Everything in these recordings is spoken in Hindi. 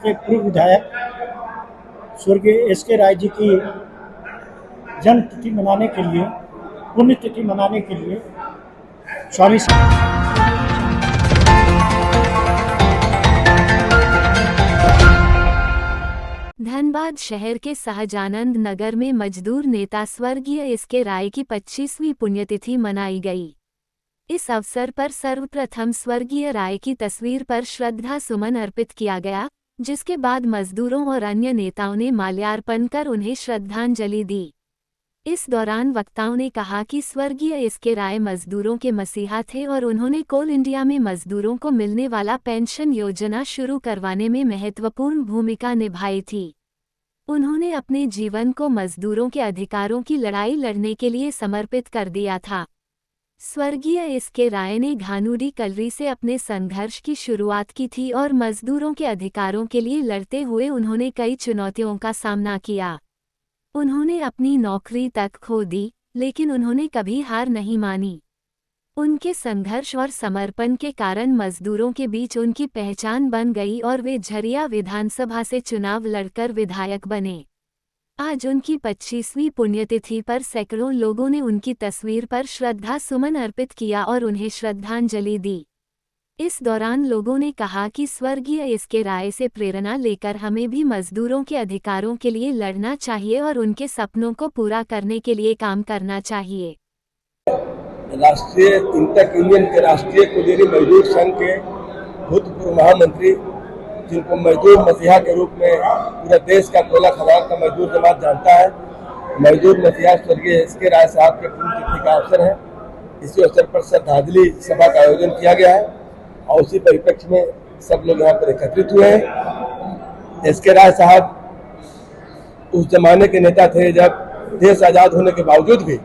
के पूर्व विधायक स्वर्गीय एस.के. राय जी की जन्म तिथि मनाने के लिए, पुण्यतिथि मनाने के लिए स्वामी धनबाद शहर के सहजानंद नगर में मजदूर नेता स्वर्गीय एस.के. राय की 25वीं पुण्यतिथि मनाई गई। इस अवसर पर सर्वप्रथम स्वर्गीय राय की तस्वीर पर श्रद्धा सुमन अर्पित किया गया, जिसके बाद मजदूरों और अन्य नेताओं ने माल्यार्पण कर उन्हें श्रद्धांजलि दी। इस दौरान वक्ताओं ने कहा कि स्वर्गीय एस.के. राय मजदूरों के मसीहा थे और उन्होंने कोल इंडिया में मजदूरों को मिलने वाला पेंशन योजना शुरू करवाने में महत्वपूर्ण भूमिका निभाई थी। उन्होंने अपने जीवन को मजदूरों के अधिकारों की लड़ाई लड़ने के लिए समर्पित कर दिया था। स्वर्गीय एस.के. राय ने घानुडी कलरी से अपने संघर्ष की शुरुआत की थी और मजदूरों के अधिकारों के लिए लड़ते हुए उन्होंने कई चुनौतियों का सामना किया। उन्होंने अपनी नौकरी तक खो दी, लेकिन उन्होंने कभी हार नहीं मानी। उनके संघर्ष और समर्पण के कारण मजदूरों के बीच उनकी पहचान बन गई और वे झरिया विधानसभा से चुनाव लड़कर विधायक बने। आज उनकी 25वीं पुण्यतिथि पर सैकड़ों लोगों ने उनकी तस्वीर पर श्रद्धा सुमन अर्पित किया और उन्हें श्रद्धांजलि दी। इस दौरान लोगों ने कहा कि स्वर्गीय एस.के. राय से प्रेरणा लेकर हमें भी मजदूरों के अधिकारों के लिए लड़ना चाहिए और उनके सपनों को पूरा करने के लिए काम करना चाहिए। राष्ट्रीय इंटक यूनियन के राष्ट्रीय कुलीन मजदूर संघ के भूतपूर्व महामंत्री, जिनको मजदूर मसीहा के रूप में पूरे देश का कोयला खदान का मजदूर जमात जानता है, मजदूर मसीहा स्वर्गीय एस.के. राय साहब के पुण्यतिथि का अवसर है। इसी अवसर पर श्रद्धांजलि सभा का आयोजन किया गया है और उसी परिप्रेक्ष्य में सब लोग यहाँ पर एकत्रित हुए हैं। एस.के. राय साहब उस जमाने के नेता थे जब देश आज़ाद होने के बावजूद भी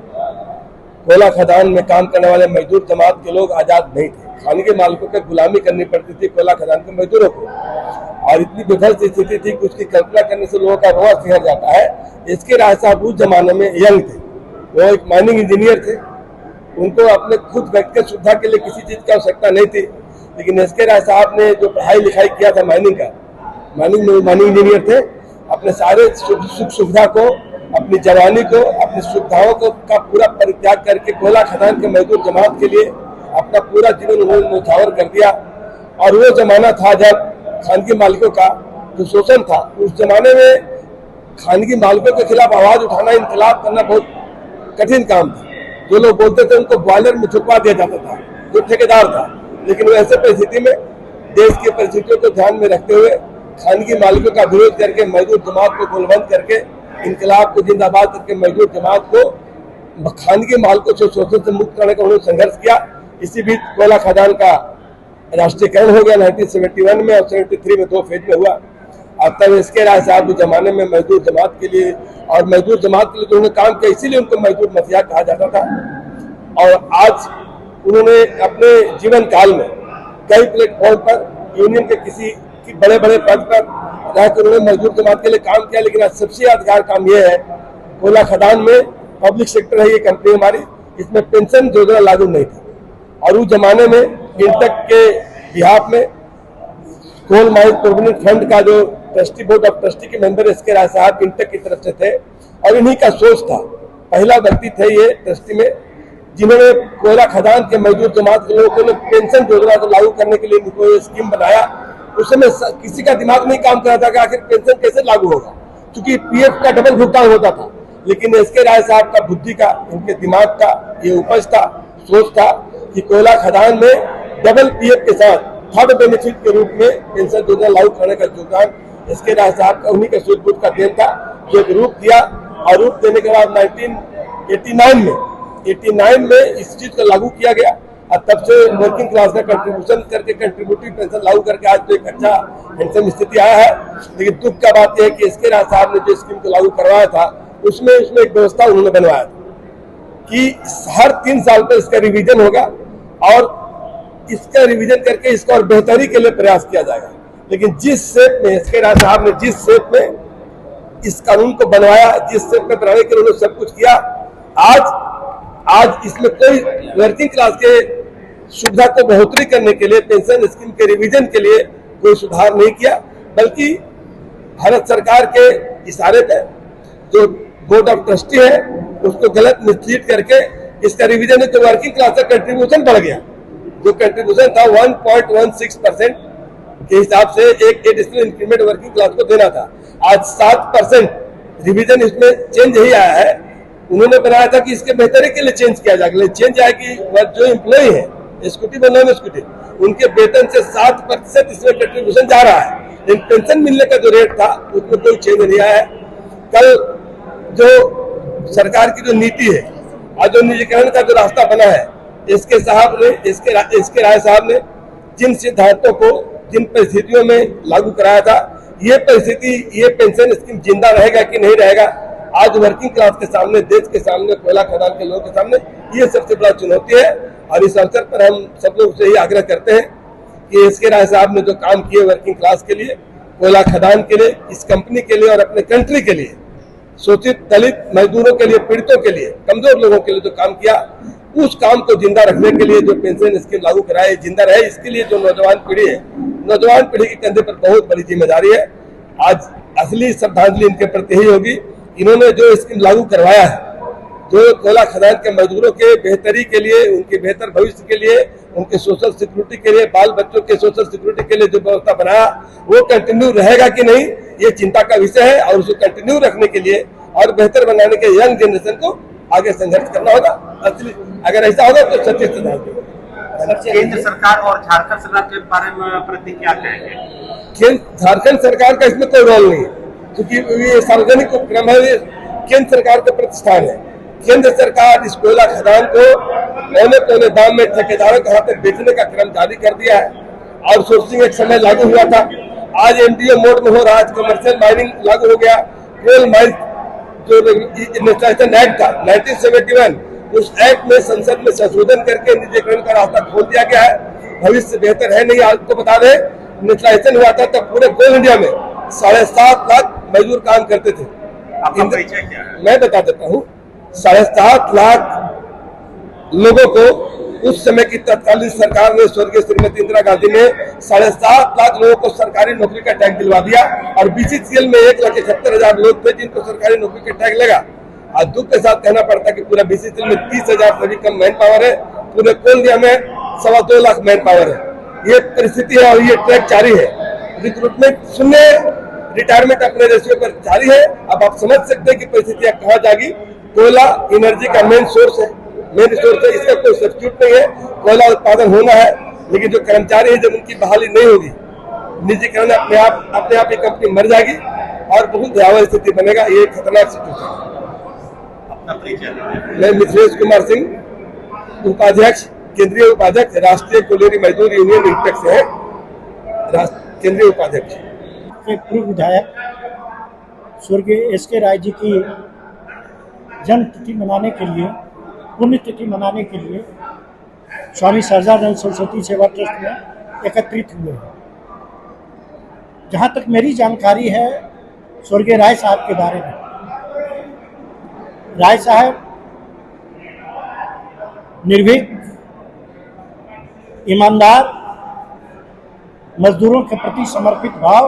कोयला खदान में काम करने वाले मजदूर जमात के लोग आज़ाद नहीं थे। खानगी मालिकों की गुलामी करनी पड़ती थी कोयला खदान के मजदूरों को, और इतनी विध्वंस स्थिति थी कि उसकी कल्पना करने से लोगों का रोआ सिहर जाता है। एस.के. राय साहब उस जमाने में यंग थे, वो एक माइनिंग इंजीनियर थे। उनको अपने खुद व्यक्तिगत सुविधा के लिए किसी चीज़ की आवश्यकता नहीं थी, लेकिन एस.के. राय साहब ने जो पढ़ाई लिखाई किया था माइनिंग इंजीनियर थे, अपने सारे सुख सुविधा को, अपनी जवानी को, अपनी सुविधाओं को का पूरा परित्याग करके कोयला खदान के मजदूर जमात के लिए अपना पूरा जीवन उन्होंने न्यौछावर कर दिया। और वो जमाना था जब खानगी मालिकों का जो शोषण था, उस जमाने में खानगी मालिकों के खिलाफ आवाज उठाना, इनकलाब करना बहुत कठिन काम था। जो लोग बोलते थे उनको बॉयलर में छुपवा दिया जाता था, जो ठेकेदार था। लेकिन ऐसे परिस्थिति में देश की परिस्थितियों को ध्यान में रखते हुए खानगी मालिकों का विरोध करके मजदूर जमात को गोलबंद करके, इनकलाब को जिंदाबाद करके मजदूर जमात को खानगी मालिकों से शोषण से मुक्त करने का उन्होंने संघर्ष किया। इसी बीच कोयला खदान का राष्ट्रीयकरण हो गया 1971 में और 73 में 2 फेज में हुआ। अब तक एस.के. राय साहब उस जमाने में मजदूर जमात के लिए और मजदूर जमात के लिए उन्होंने काम किया, इसीलिए उनको मजदूर मसीहा कहा जाता था। और आज उन्होंने अपने जीवन काल में कई प्लेटफॉर्म पर यूनियन के किसी बड़े बड़े पद पर रहकर उन्होंने मजदूर जमात के लिए काम किया। लेकिन आज सबसे यादगार काम यह है, कोयला खदान में पब्लिक सेक्टर है ये कंपनी हमारी, इसमें पेंशन योजना लागू नहीं थी। और उस जमाने में इंटक के बिहाफ में कोल माइन प्रोविडेंट फंड का जो ट्रस्टी बोर्ड ऑफ ट्रस्टी के मेंबर एस.के. राय साहब इंटक की तरफ से थे और इन्हीं का सोच था। पहला व्यक्ति थे ये ट्रस्टी में जिन्होंने कोयला खदान के मजदूर जमात के लोगों को पेंशन योजना को लागू करने के लिए कोई स्कीम बनाया। उस समय किसी का दिमाग नहीं काम कर रहा था कि आखिर पेंशन कैसे लागू होगा, क्योंकि पीएफ का डबल भुगतान होता था। लेकिन एस.के. राय साहब का बुद्धि का, उनके दिमाग का ये उपज था, सोच था कि कोयला खदान में डबल पीएफ के साथ थर्ड बेनिफिट के रूप में पेंशन योजना लागू करने का योगदान एस.के. राय साहब का, उन्हीं के सूझबूझ का देन था। जो एक रूप दिया और रूप देने के बाद 1989 में इस चीज को लागू किया गया और तब से वर्किंग क्लास का कंट्रीब्यूशन करके कंट्रीब्यूटिव पेंशन लागू करके आज तो एक अच्छा हैंडसम स्थिति आया है। लेकिन दुख का बात यह है कि एस.के. राय साहब ने जो स्कीम को लागू करवाया था उसमें एक व्यवस्था उन्होंने बनवाया था कि हर 3 साल पर इसका रिवीजन होगा और इसका रिवीजन करके इसको और बेहतरी के लिए प्रयास किया जाएगा। लेकिन जिस शेप में एस.के. राय साहब ने जिस शेप में इस कानून को बनवाया, जिस शेप में बनाने के लिए उन्होंने सब कुछ किया, आज इसमें कोई वर्किंग क्लास के सुविधा को बढ़ोतरी करने के लिए, पेंशन स्कीम के रिवीजन के लिए कोई सुधार नहीं किया, बल्कि भारत सरकार के इशारे पे जो बोर्ड ऑफ ट्रस्टी है उसको गलत मिसलीड करके इसका रिवीजन है तो वर्किंग क्लास का कंट्रीब्यूशन बढ़ गया। जो कंट्रीब्यूशन था 1.16% के हिसाब से एक एडिशनल इंक्रीमेंट वर्किंग क्लास को देना था, आज 7% रिवीजन इसमें चेंज ही आया है। उन्होंने बनाया था कि इसके बेहतरी के लिए चेंज किया जाएगा, चेंज आया कि जो एम्प्लॉय है एग्जीक्यूटिव और नॉन एग्जीक्यूटिव उनके वेतन से 7% इसमें कंट्रीब्यूशन जा रहा है, लेकिन पेंशन मिलने का जो रेट था उसमें कोई चेंज नहीं आया है। कल जो सरकार की जो नीति है और जो निजीकरण का जो रास्ता बना है, इसके राय साहब ने जिन सिद्धांतों को जिन परिस्थितियों में लागू कराया था, ये परिस्थिति ये पेंशन स्कीम जिंदा रहेगा कि नहीं रहेगा, आज वर्किंग क्लास के सामने, देश के सामने, कोयला खदान के लोगों के सामने ये सबसे बड़ा चुनौती है। और इस अवसर पर हम सब लोग से ही आग्रह करते हैं कि एसके राय साहब ने जो काम किए वर्किंग क्लास के लिए, कोयला खदान के लिए, इस कंपनी के लिए और अपने कंट्री के लिए, शोषित दलित मजदूरों के लिए, पीड़ितों के लिए, कमजोर लोगों के लिए जो काम किया, उस काम को जिंदा रखने के लिए जो पेंशन स्कीम लागू कराए जिंदा रहे, इसके लिए जो नौजवान पीढ़ी है, नौजवान पीढ़ी के कंधे पर बहुत बड़ी जिम्मेदारी है। आज असली श्रद्धांजलि इनके प्रति ही होगी। इन्होंने जो स्कीम लागू करवाया है, जो कोयला खदान के मजदूरों के बेहतरी के लिए, उनके बेहतर भविष्य के लिए, उनके सोशल सिक्योरिटी के लिए, बाल बच्चों के सोशल सिक्योरिटी के लिए जो व्यवस्था बनाया, वो कंटिन्यू रहेगा कि नहीं, ये चिंता का विषय है। और उसको कंटिन्यू रखने के लिए और बेहतर बनाने के यंग जनरेशन को आगे संघर्ष करना होगा। असली अगर ऐसा होगा तो सच्ची श्रद्धांजलि। केंद्र सरकार और झारखंड सरकार के बारे में प्रति क्या कहेंगे? झारखंड सरकार का इसमें कोई रोल नहीं है, क्योंकि ये सार्वजनिक उपक्रम है, ये केंद्र सरकार का प्रतिष्ठान है। केंद्र सरकार इस कोयला खदान को पौने दाम में ठेकेदारों के हाथ में बेचने का क्रम जारी कर दिया है। और सोर्सिंग एक समय लागू हुआ था, आज एमडीओ मोड में हो रहा है, आज कमर्शियल माइनिंग लागू हो गया। कोल माइन जो नेशनलाइजेशन एक्ट था 1971, उस एक्ट में संसद में संशोधन करके निजीकरण का रास्ता खोल दिया गया है। भविष्य बेहतर है नहीं। आपको बता दें, नेशनलाइजेशन हुआ था तब पूरे कोल इंडिया में 7.5 लाख मजदूर काम करते थे। आपका परिचय क्या है? मैं बता देता हूँ, 7.5 लाख लोगों को उस समय की तत्कालीन सरकार ने, स्वर्गीय श्रीमती इंदिरा गांधी ने 7.5 लाख लोगों को सरकारी नौकरी का टैग दिलवा दिया। और बीसीसीएल में 1,71,000 लोग थे जिनको सरकारी नौकरी का टैग लगा। आज दुख के साथ कहना पड़ता कि पूरा बीसीसीएल में 30,000 से भी कम मैन पावर है, पूरे कोल इंडिया में 2.25 लाख मैन पावर है। ये परिस्थिति है और ये ट्रैक जारी है। रिक्रूटमेंट शून्य, रिटायरमेंट अपने रेशियो पर जारी है। अब आप समझ सकते हैं कि परिस्थितियां कहाँ जाएगी। कोयला एनर्जी का मेन सोर्स है, इसका कोई सब्स्टिट्यूट नहीं है। कोयला उत्पादन होना है, लेकिन जो कर्मचारी है जब उनकी बहाली नहीं होगी, निजीकरण अपने आप ये कंपनी मर जाएगी और बहुत भयावह स्थिति बनेगा। ये खतरनाक सिचुएशन। अपना परिचय? मैं मिथिलेश कुमार सिंह, उपाध्यक्ष, केंद्रीय उपाध्यक्ष, राष्ट्रीय कोयलेरी मजदूर यूनियन इंटेक से है, केंद्रीय उपाध्यक्ष। पूर्व विधायक स्वर्गीय एसके राय जी की जन्म तिथि मनाने के लिए, पुण्यतिथि मनाने के लिए स्वामी सहजानंद सरस्वती सेवा ट्रस्ट में एकत्रित हुए हैं। जहाँ तक मेरी जानकारी है स्वर्गीय राय साहब के बारे में, राय साहब निर्भीक, ईमानदार, मजदूरों के प्रति समर्पित भाव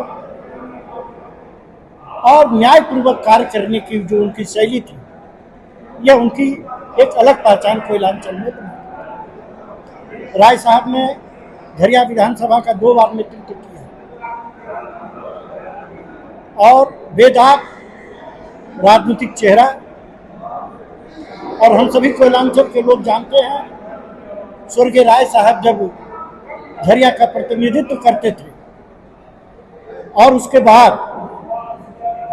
और न्यायपूर्वक कार्य करने की जो उनकी शैली थी, यह उनकी एक अलग पहचान कोयलांचल में बनी। राय साहब ने झरिया विधानसभा का 2 बार नेतृत्व किया और बेदाग राजनीतिक चेहरा, और हम सभी कोयलांचल के लोग जानते हैं स्वर्गीय राय साहब जब झरिया का प्रतिनिधित्व करते थे और उसके बाद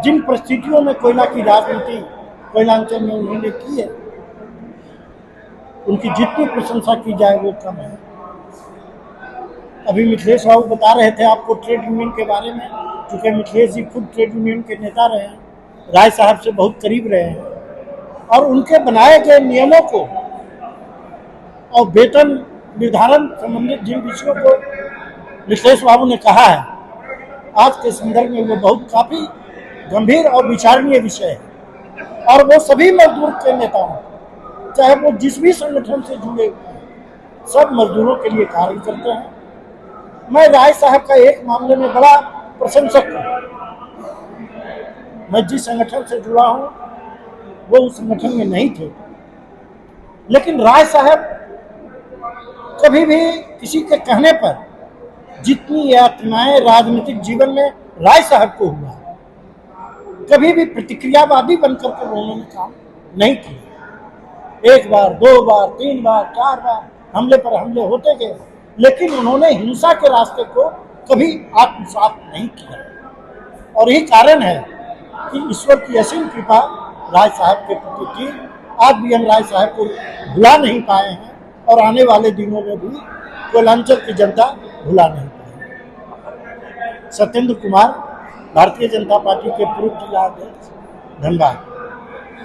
जिन परिस्थितियों में कोयला की राजनीति कोयलांचल में उन्होंने की है, उनकी जितनी प्रशंसा की जाए वो कम है। अभी मिथिलेश बाबू बता रहे थे आपको ट्रेड यूनियन के बारे में, क्योंकि मिथिलेश जी खुद ट्रेड यूनियन के नेता रहे हैं, राय साहब से बहुत करीब रहे हैं, और उनके बनाए गए नियमों को और वेतन निर्धारण संबंधित जिन विषयों को मिथिलेश बाबू ने कहा है, आज के संदर्भ में वो बहुत काफ़ी गंभीर और विचारणीय विषय है। और वो सभी मजदूर के नेताओं, चाहे वो जिस भी संगठन से जुड़े हुए हैं, सब मजदूरों के लिए कार्य करते हैं। मैं राय साहब का एक मामले में बड़ा प्रशंसक हूँ। मैं जिस संगठन से जुड़ा हूँ वो उस संगठन में नहीं थे, लेकिन राय साहब कभी भी किसी के कहने पर जितनी यातनाएं राजनीतिक जीवन में राय साहब को हुआ, कभी भी प्रतिक्रियावादी बनकर के उन्होंने काम नहीं किया। 1 बार, 2 बार, 3 बार, 4 बार हमले पर हमले होते गए, लेकिन उन्होंने हिंसा के रास्ते को कभी आत्मसात नहीं किया। और यही कारण है कि ईश्वर की असीम कृपा राय साहब के प्रति थी। आज भी हम राय साहब को भुला नहीं पाए हैं और आने वाले दिनों में भी कोयलांचल की जनता भुला नहीं पाएगी। सत्येंद्र कुमार, भारतीय जनता पार्टी के पूर्व जिला अध्यक्ष, धनबाद।